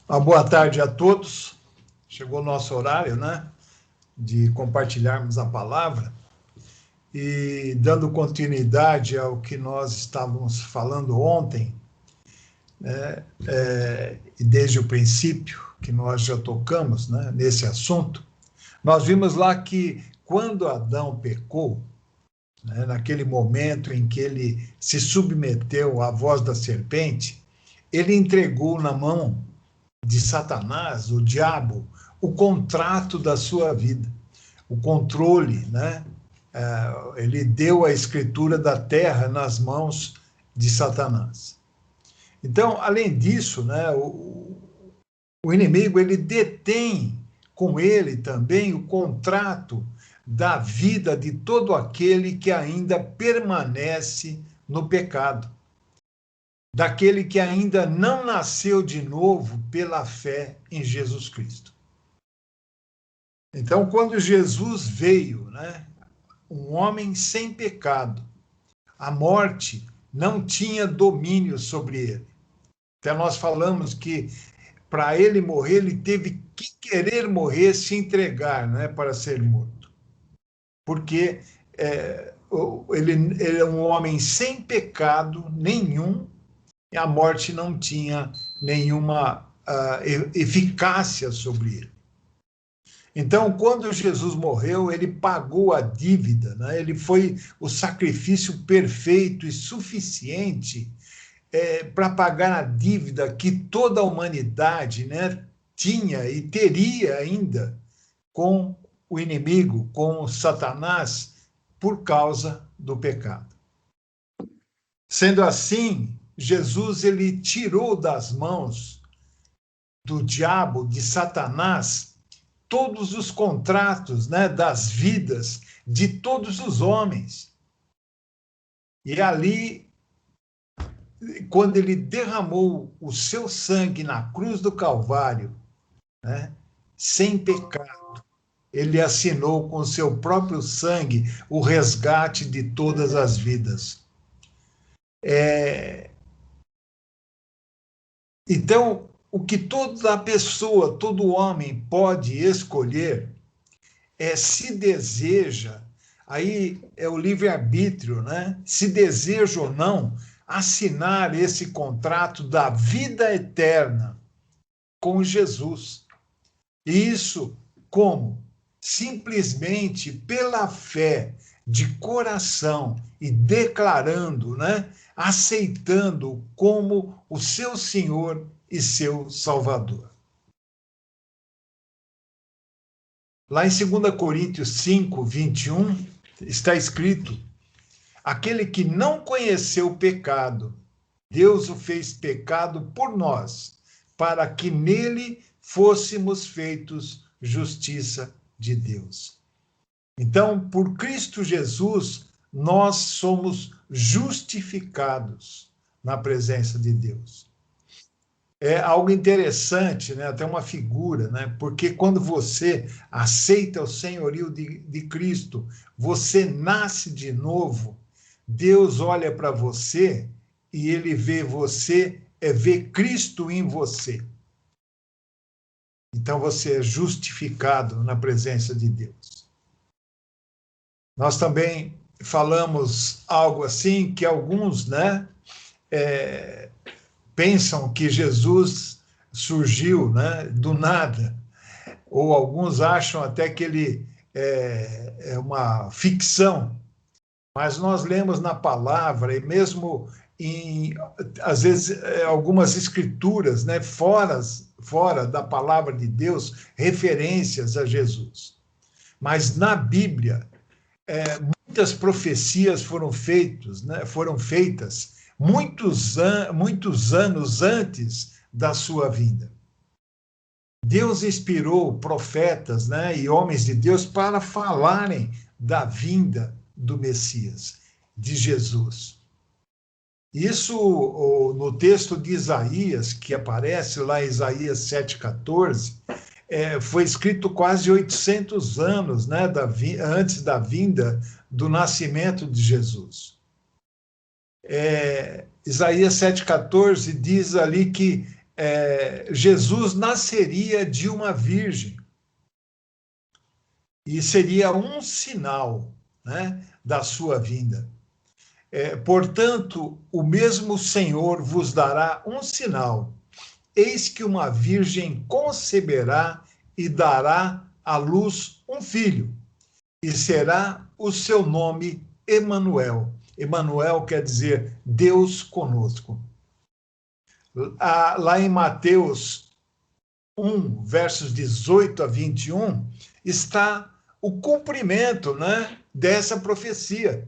Uma boa tarde a todos. Chegou o nosso horário, né, de compartilharmos a palavra. E dando continuidade ao que nós estávamos falando ontem, né, e desde o princípio, que nós já tocamos, né, nesse assunto, nós vimos lá que quando Adão pecou, né, naquele momento em que ele se submeteu à voz da serpente, ele entregou na mão de Satanás, o diabo, o contrato da sua vida, o controle, né? Ele deu a escritura da terra nas mãos de Satanás. Então, além disso, né, o inimigo ele detém com ele também o contrato da vida de todo aquele que ainda permanece no pecado, daquele que ainda não nasceu de novo pela fé em Jesus Cristo. Então, quando Jesus veio, né, um homem sem pecado, a morte não tinha domínio sobre ele. Até nós falamos que para ele morrer, ele teve que querer morrer, se entregar, né, para ser morto. Porque ele é um homem sem pecado nenhum, e a morte não tinha nenhuma eficácia sobre ele. Então, quando Jesus morreu, ele pagou a dívida, né? Ele foi o sacrifício perfeito e suficiente para pagar a dívida que toda a humanidade, né, tinha e teria ainda com o inimigo, com Satanás, por causa do pecado. Sendo assim, Jesus ele tirou das mãos do diabo, de Satanás, todos os contratos, né, das vidas de todos os homens. E ali, quando ele derramou o seu sangue na cruz do Calvário, né, sem pecado, ele assinou com o seu próprio sangue o resgate de todas as vidas. Então, o que toda pessoa, todo homem pode escolher é se deseja, aí é o livre-arbítrio, né? Se deseja ou não assinar esse contrato da vida eterna com Jesus. Isso como? Simplesmente pela fé, de coração e declarando, né? Aceitando como o seu Senhor e seu Salvador. Lá em 2 Coríntios 5, 21, está escrito: aquele que não conheceu o pecado, Deus o fez pecado por nós, para que nele fôssemos feitos justiça de Deus. Então, por Cristo Jesus, nós somos justificados na presença de Deus. É algo interessante, né? Até uma figura, né? Porque quando você aceita o senhorio de Cristo, você nasce de novo, Deus olha para você e ele vê você, vê Cristo em você. Então você é justificado na presença de Deus. Nós também falamos algo assim, que alguns, né, pensam que Jesus surgiu, né, do nada, ou alguns acham até que ele é uma ficção, mas nós lemos na palavra, e mesmo às vezes, algumas escrituras, né, fora da palavra de Deus, referências a Jesus. Mas na Bíblia, muitas profecias foram feitas muitos anos antes da sua vinda. Deus inspirou profetas, né, e homens de Deus para falarem da vinda do Messias, de Jesus. Isso no texto de Isaías, que aparece lá em Isaías 7,14, foi escrito quase 800 anos, né, antes da vinda do nascimento de Jesus. Isaías 7,14 diz ali que Jesus nasceria de uma virgem. E seria um sinal, né, da sua vinda. Portanto, o mesmo Senhor vos dará um sinal. Eis que uma virgem conceberá e dará à luz um filho, e será o seu nome Emanuel. Emanuel quer dizer Deus conosco. Lá em Mateus 1, versos 18 a 21, está o cumprimento, né, dessa profecia,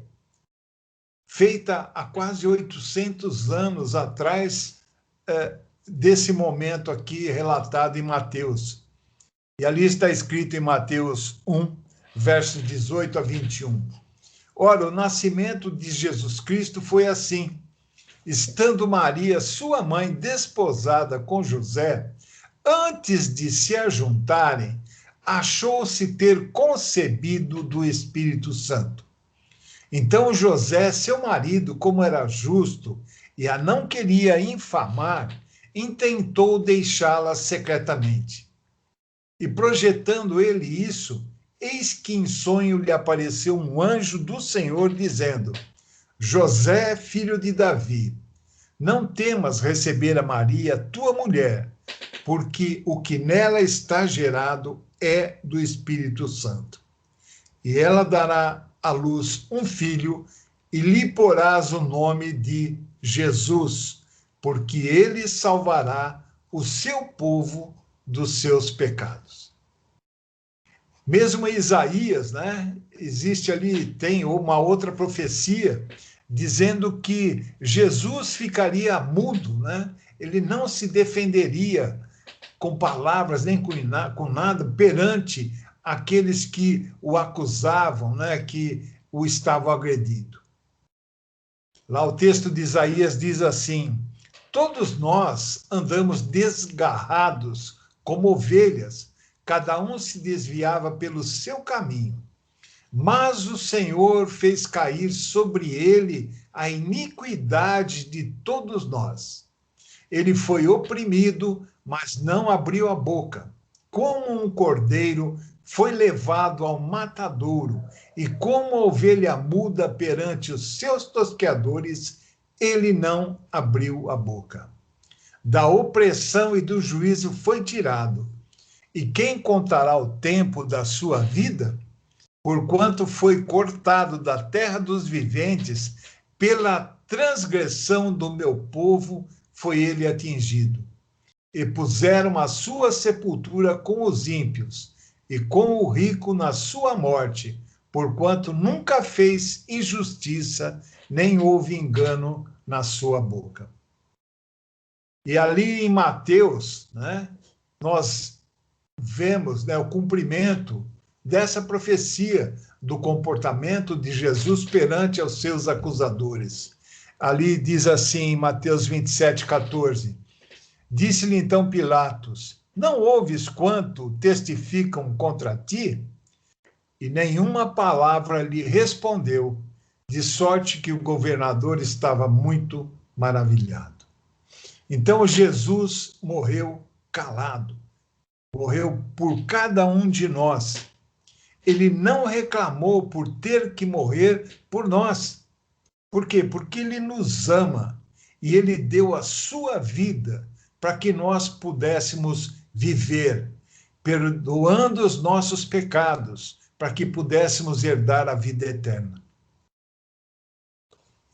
feita há quase 800 anos atrás, desse momento aqui relatado em Mateus. E ali está escrito em Mateus 1, versos 18 a 21. Ora, o nascimento de Jesus Cristo foi assim. Estando Maria, sua mãe, desposada com José, antes de se ajuntarem, achou-se ter concebido do Espírito Santo. Então José, seu marido, como era justo e a não queria infamar, intentou deixá-la secretamente. E projetando ele isso, eis que em sonho lhe apareceu um anjo do Senhor, dizendo: José, filho de Davi, não temas receber a Maria, tua mulher, porque o que nela está gerado é do Espírito Santo. E ela dará à luz um filho, e lhe porás o nome de Jesus, porque ele salvará o seu povo dos seus pecados. Mesmo em Isaías, né, existe ali, tem uma outra profecia, dizendo que Jesus ficaria mudo, né? Ele não se defenderia com palavras nem com nada perante aqueles que o acusavam, né, que o estavam agredindo. Lá o texto de Isaías diz assim: todos nós andamos desgarrados como ovelhas, cada um se desviava pelo seu caminho. Mas o Senhor fez cair sobre ele a iniquidade de todos nós. Ele foi oprimido, mas não abriu a boca. Como um cordeiro foi levado ao matadouro, e como ovelha muda perante os seus tosqueadores, ele não abriu a boca. Da opressão e do juízo foi tirado. E quem contará o tempo da sua vida? Porquanto foi cortado da terra dos viventes, pela transgressão do meu povo foi ele atingido. E puseram a sua sepultura com os ímpios, e com o rico na sua morte, porquanto nunca fez injustiça, nem houve engano na sua boca. E ali em Mateus, né, nós vemos, né, o cumprimento dessa profecia do comportamento de Jesus perante aos seus acusadores. Ali diz assim em Mateus 27,14: Disse-lhe então Pilatos: Não ouves quanto testificam contra ti? E nenhuma palavra lhe respondeu, de sorte que o governador estava muito maravilhado. Então Jesus morreu calado, morreu por cada um de nós. Ele não reclamou por ter que morrer por nós. Por quê? Porque ele nos ama e ele deu a sua vida para que nós pudéssemos viver, perdoando os nossos pecados, para que pudéssemos herdar a vida eterna.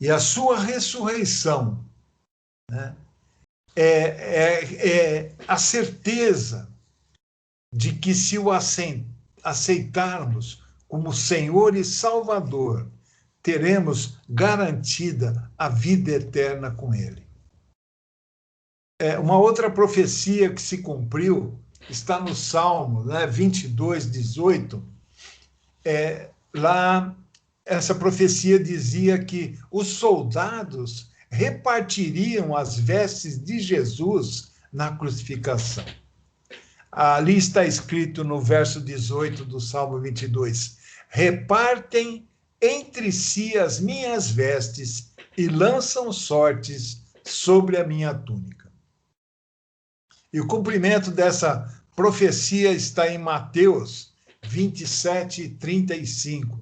E a sua ressurreição, né, é a certeza de que se o aceitarmos como Senhor e Salvador, teremos garantida a vida eterna com Ele. Uma outra profecia que se cumpriu está no Salmo, né, 22:18. Lá, essa profecia dizia que os soldados repartiriam as vestes de Jesus na crucificação. Ali está escrito no verso 18 do Salmo 22: Repartem entre si as minhas vestes, e lançam sortes sobre a minha túnica. E o cumprimento dessa profecia está em Mateus 27, 35.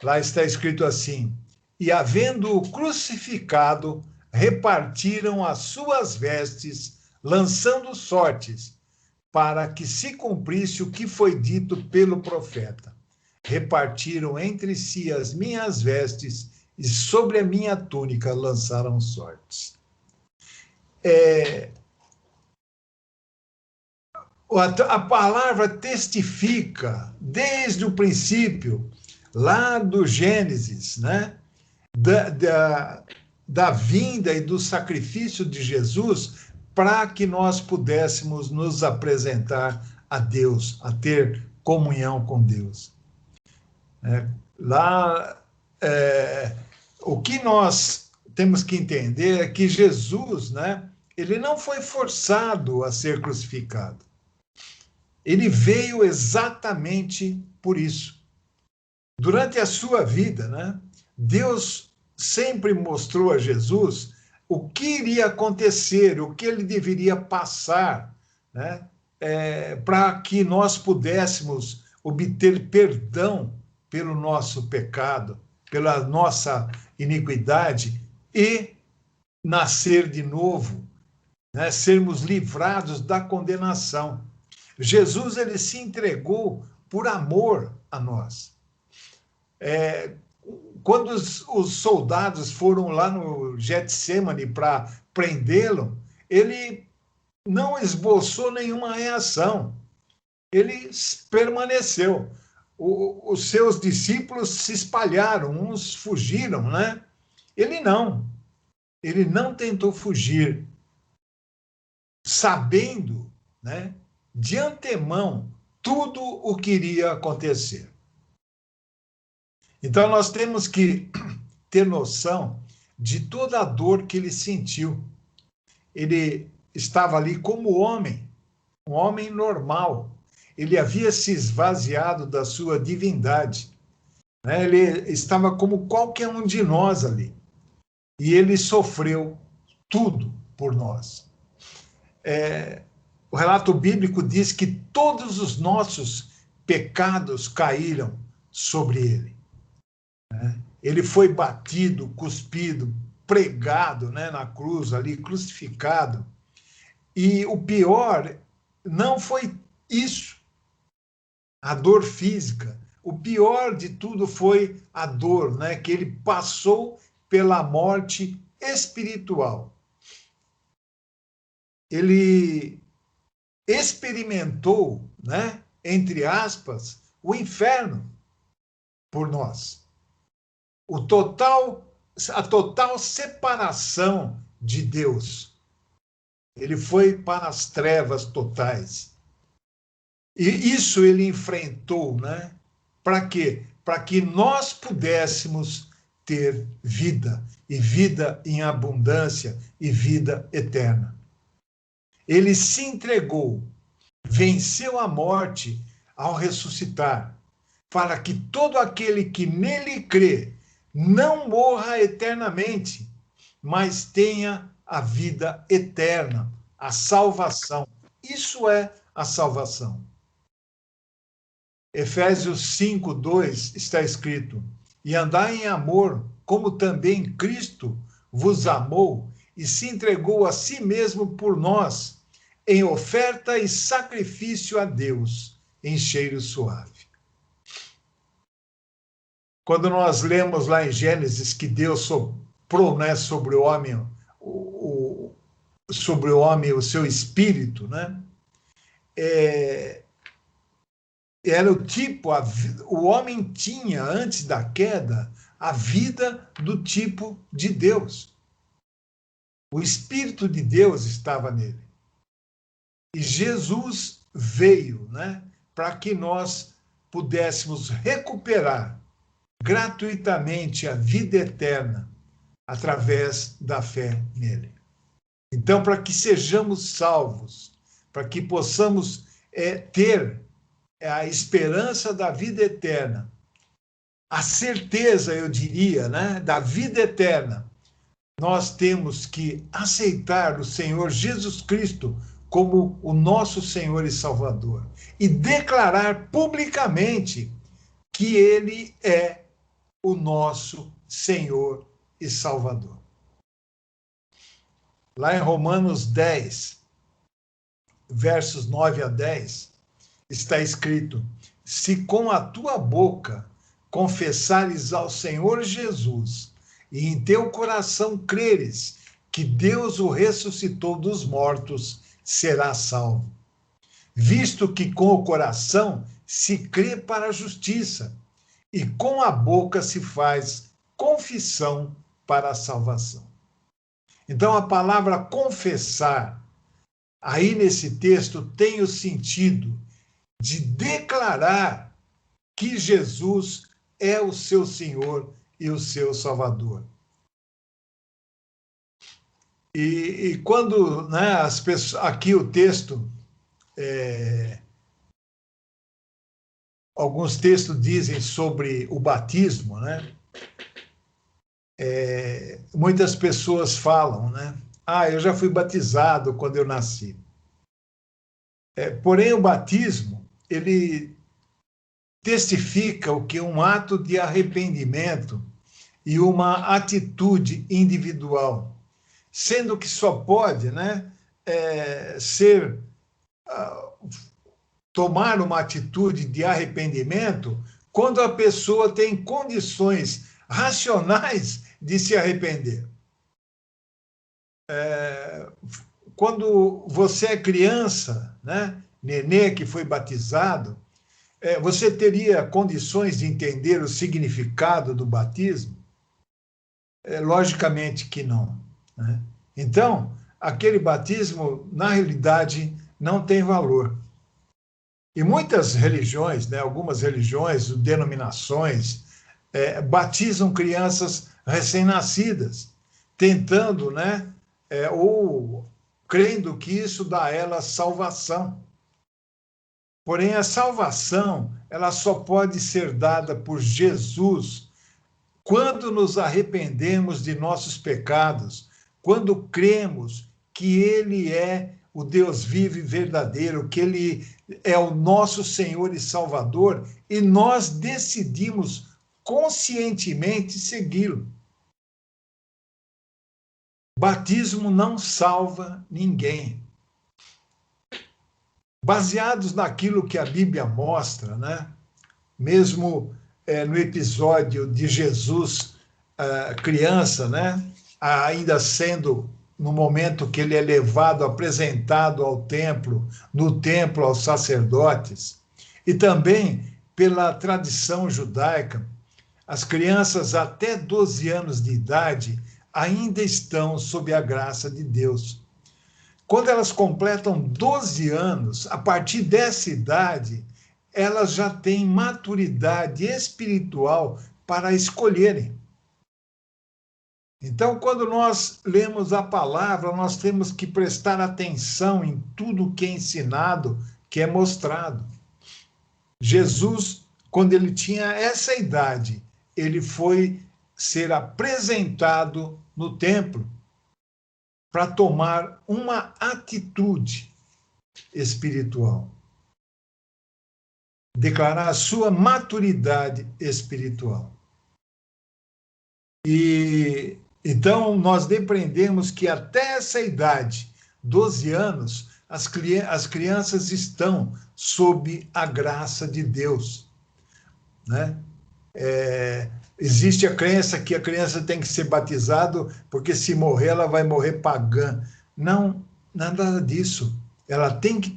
Lá está escrito assim: e havendo-o crucificado, repartiram as suas vestes, lançando sortes, para que se cumprisse o que foi dito pelo profeta. Repartiram entre si as minhas vestes, e sobre a minha túnica lançaram sortes. A palavra testifica, desde o princípio, lá do Gênesis, né? Da vinda e do sacrifício de Jesus, para que nós pudéssemos nos apresentar a Deus, a ter comunhão com Deus. O que nós temos que entender é que Jesus, né, ele não foi forçado a ser crucificado. Ele veio exatamente por isso. Durante a sua vida, né, Deus sempre mostrou a Jesus o que iria acontecer, o que ele deveria passar, né, para que nós pudéssemos obter perdão pelo nosso pecado, pela nossa iniquidade e nascer de novo, né, sermos livrados da condenação. Jesus, ele se entregou por amor a nós. Quando os soldados foram lá no Getsêmani para prendê-lo, ele não esboçou nenhuma reação. Ele permaneceu. Os seus discípulos se espalharam, uns fugiram, né? Ele não tentou fugir, sabendo, né, de antemão tudo o que iria acontecer. Então, nós temos que ter noção de toda a dor que ele sentiu. Ele estava ali como homem, um homem normal. Ele havia se esvaziado da sua divindade, né? Ele estava como qualquer um de nós ali. E ele sofreu tudo por nós. O relato bíblico diz que todos os nossos pecados caíram sobre ele. Ele foi batido, cuspido, pregado, né, na cruz, ali, crucificado. E o pior não foi isso, a dor física. O pior de tudo foi a dor, né, que ele passou pela morte espiritual. Ele experimentou, né, entre aspas, o inferno por nós. A total separação de Deus. Ele foi para as trevas totais. E isso ele enfrentou, né? Para quê? Para que nós pudéssemos ter vida, e vida em abundância, e vida eterna. Ele se entregou, venceu a morte ao ressuscitar, para que todo aquele que nele crê não morra eternamente, mas tenha a vida eterna, a salvação. Isso é a salvação. Efésios 5:2 está escrito: e andai em amor, como também Cristo vos amou e se entregou a si mesmo por nós, em oferta e sacrifício a Deus, em cheiro suave. Quando nós lemos lá em Gênesis que Deus soprou, né, sobre o homem o seu espírito, né? Era o tipo, o homem tinha, antes da queda, a vida do tipo de Deus. O Espírito de Deus estava nele. E Jesus veio, né, para que nós pudéssemos recuperar gratuitamente a vida eterna através da fé nele. Então, para que sejamos salvos, para que possamos ter a esperança da vida eterna, a certeza, eu diria, né, da vida eterna, nós temos que aceitar o Senhor Jesus Cristo como o nosso Senhor e Salvador e declarar publicamente que Ele é o nosso Senhor e Salvador. Lá em Romanos 10, versos 9 a 10, está escrito: se com a tua boca confessares ao Senhor Jesus e em teu coração creres que Deus o ressuscitou dos mortos, serás salvo. Visto que com o coração se crê para a justiça e com a boca se faz confissão para a salvação. Então, a palavra confessar, aí nesse texto, tem o sentido de declarar que Jesus é o seu Senhor e o seu Salvador. E quando, né, as pessoas, aqui o texto, alguns textos dizem sobre o batismo, né? Muitas pessoas falam, né? Ah, eu já fui batizado quando eu nasci. Porém, o batismo, ele testifica o que? Um ato de arrependimento e uma atitude individual, sendo que só pode, né, tomar uma atitude de arrependimento quando a pessoa tem condições racionais de se arrepender. Quando você é criança, né, nenê que foi batizado, você teria condições de entender o significado do batismo? Logicamente que não, né? Então, aquele batismo, na realidade, não tem valor. E muitas religiões, né, algumas religiões, denominações, batizam crianças recém-nascidas, tentando, né, ou crendo que isso dá a elas salvação. Porém, a salvação, ela só pode ser dada por Jesus quando nos arrependemos de nossos pecados, quando cremos que Ele é o Deus vivo e verdadeiro, que Ele é o nosso Senhor e Salvador, e nós decidimos conscientemente segui-lo. Batismo não salva ninguém. Baseados naquilo que a Bíblia mostra, né? Mesmo no episódio de Jesus criança, né? Ainda sendo no momento que ele é levado, apresentado ao templo, no templo aos sacerdotes, e também pela tradição judaica, as crianças até 12 anos de idade ainda estão sob a graça de Deus. Quando elas completam 12 anos, a partir dessa idade, elas já têm maturidade espiritual para escolherem. Então, quando nós lemos a palavra, nós temos que prestar atenção em tudo que é ensinado, que é mostrado. Jesus, quando ele tinha essa idade, ele foi ser apresentado no templo para tomar uma atitude espiritual. Declarar a sua maturidade espiritual. E então nós depreendemos que até essa idade, 12 anos, as crianças estão sob a graça de Deus, né? Existe a crença que a criança tem que ser batizada porque se morrer ela vai morrer pagã. Não, nada disso. Ela tem que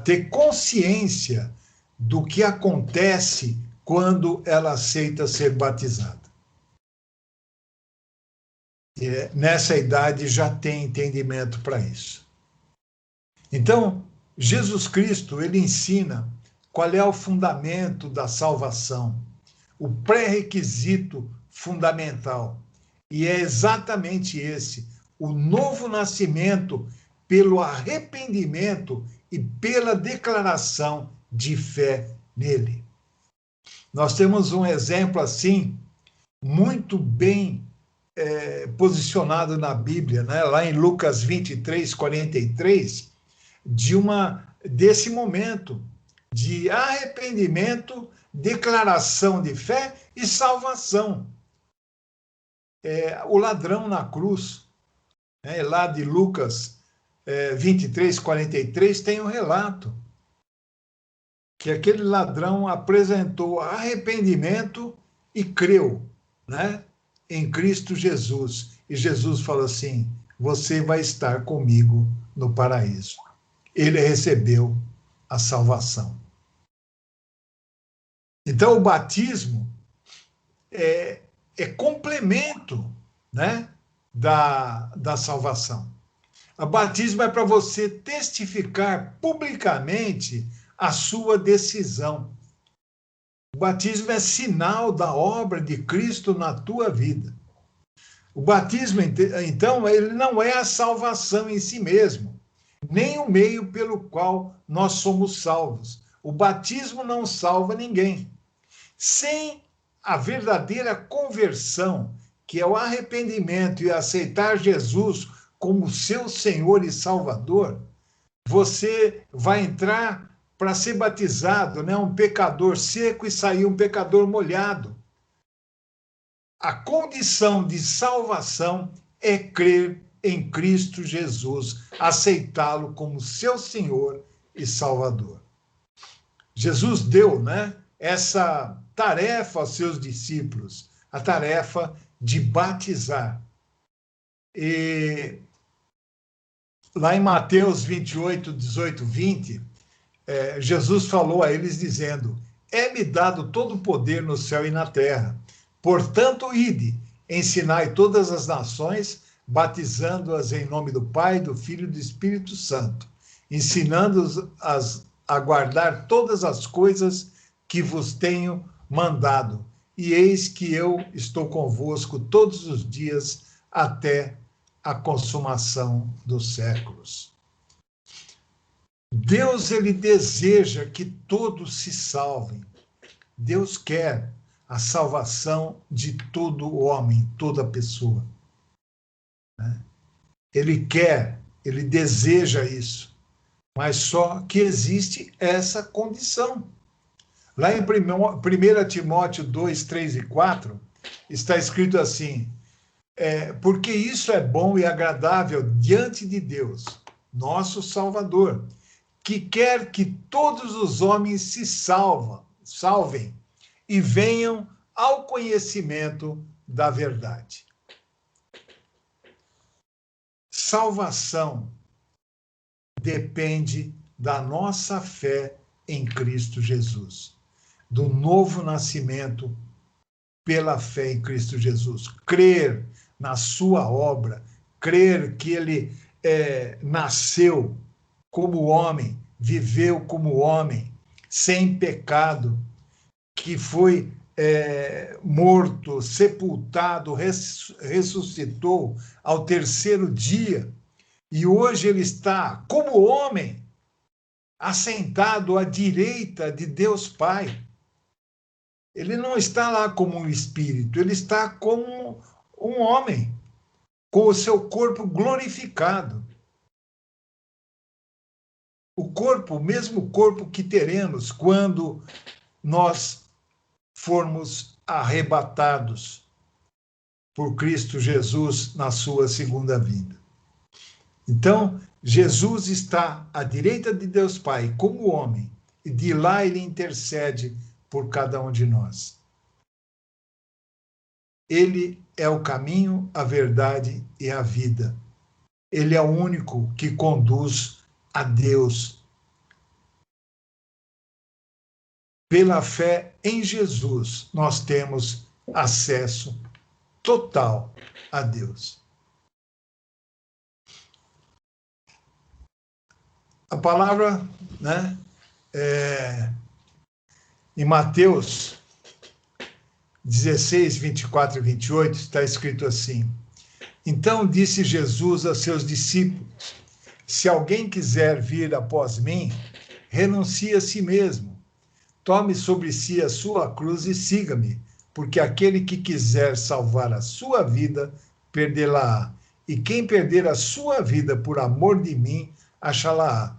ter consciência do que acontece quando ela aceita ser batizada. Nessa idade já tem entendimento para isso. Então, Jesus Cristo, ele ensina qual é o fundamento da salvação, o pré-requisito fundamental. E é exatamente esse, o novo nascimento pelo arrependimento e pela declaração de fé nele. Nós temos um exemplo assim, muito bem posicionado na Bíblia, né? Lá em Lucas 23, 43, desse momento de arrependimento, declaração de fé e salvação. O ladrão na cruz, lá de Lucas 23, 43, tem um relato que aquele ladrão apresentou arrependimento e creu, né, em Cristo Jesus. E Jesus falou assim: você vai estar comigo no paraíso. Ele recebeu a salvação. Então, o batismo é complemento, né, da salvação. O batismo é para você testificar publicamente a sua decisão. O batismo é sinal da obra de Cristo na tua vida. O batismo, então, ele não é a salvação em si mesmo, nem o meio pelo qual nós somos salvos. O batismo não salva ninguém. Sem a verdadeira conversão, que é o arrependimento e aceitar Jesus como seu Senhor e Salvador, você vai entrar para ser batizado, né? Um pecador seco e sair um pecador molhado. A condição de salvação é crer em Cristo Jesus, aceitá-lo como seu Senhor e Salvador. Jesus deu, né, essa tarefa aos seus discípulos, a tarefa de batizar. E lá em Mateus 28, 18, 20, Jesus falou a eles dizendo: é-me dado todo o poder no céu e na terra. Portanto, ide, ensinai todas as nações, batizando-as em nome do Pai, do Filho e do Espírito Santo, ensinando-as a guardar todas as coisas que vos tenho mandado. E eis que eu estou convosco todos os dias até a consumação dos séculos. Deus, ele deseja que todos se salvem. Deus quer a salvação de todo homem, toda pessoa. Ele quer, ele deseja isso, mas só que existe essa condição. Lá em 1 Timóteo 2, 3 e 4, está escrito assim: porque isso é bom e agradável diante de Deus, nosso Salvador, que quer que todos os homens se salvem e venham ao conhecimento da verdade. Salvação depende da nossa fé em Cristo Jesus, do novo nascimento pela fé em Cristo Jesus. Crer na sua obra, crer que ele nasceu como homem, viveu como homem, sem pecado, que foi morto, sepultado, ressuscitou ao terceiro dia, e hoje ele está como homem, assentado à direita de Deus Pai. Ele não está lá como um espírito, ele está como um homem, com o seu corpo glorificado. O corpo, o mesmo corpo que teremos quando nós formos arrebatados por Cristo Jesus na sua segunda vinda. Então, Jesus está à direita de Deus Pai como homem, e de lá ele intercede por cada um de nós. Ele é o caminho, a verdade e a vida. Ele é o único que conduz a Deus. Pela fé em Jesus, nós temos acesso total a Deus. A palavra, né, em Mateus 16, 24 e 28, está escrito assim: então disse Jesus a seus discípulos: se alguém quiser vir após mim, renuncie a si mesmo, Tome sobre si a sua cruz e siga-me, porque aquele que quiser salvar a sua vida, perdê-la-á. E quem perder a sua vida por amor de mim, achá-la-á.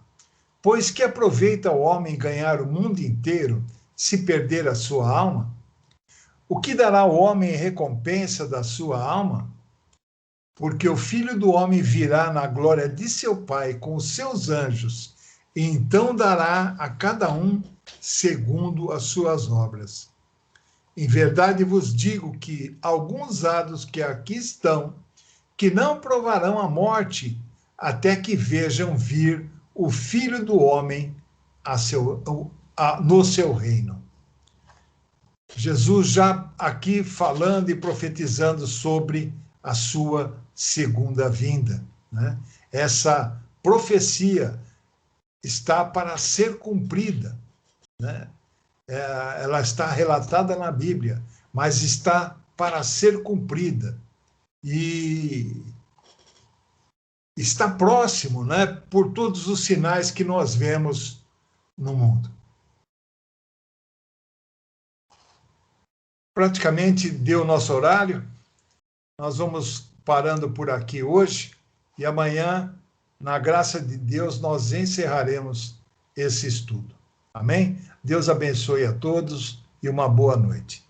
Pois que aproveita o homem ganhar o mundo inteiro, se perder a sua alma? O que dará o homem em recompensa da sua alma? Porque o Filho do Homem virá na glória de seu Pai com os seus anjos, e então dará a cada um segundo as suas obras. Em verdade vos digo que alguns há dos que aqui estão, que não provarão a morte, até que vejam vir o Filho do Homem no seu reino. Jesus já aqui falando e profetizando sobre a sua segunda vinda, né? Essa profecia está para ser cumprida, né? Ela está relatada na Bíblia, mas está para ser cumprida e está próximo, né? Por todos os sinais que nós vemos no mundo. Praticamente deu o nosso horário. Nós vamos parando por aqui hoje e amanhã, na graça de Deus, nós encerraremos esse estudo. Amém? Deus abençoe a todos e uma boa noite.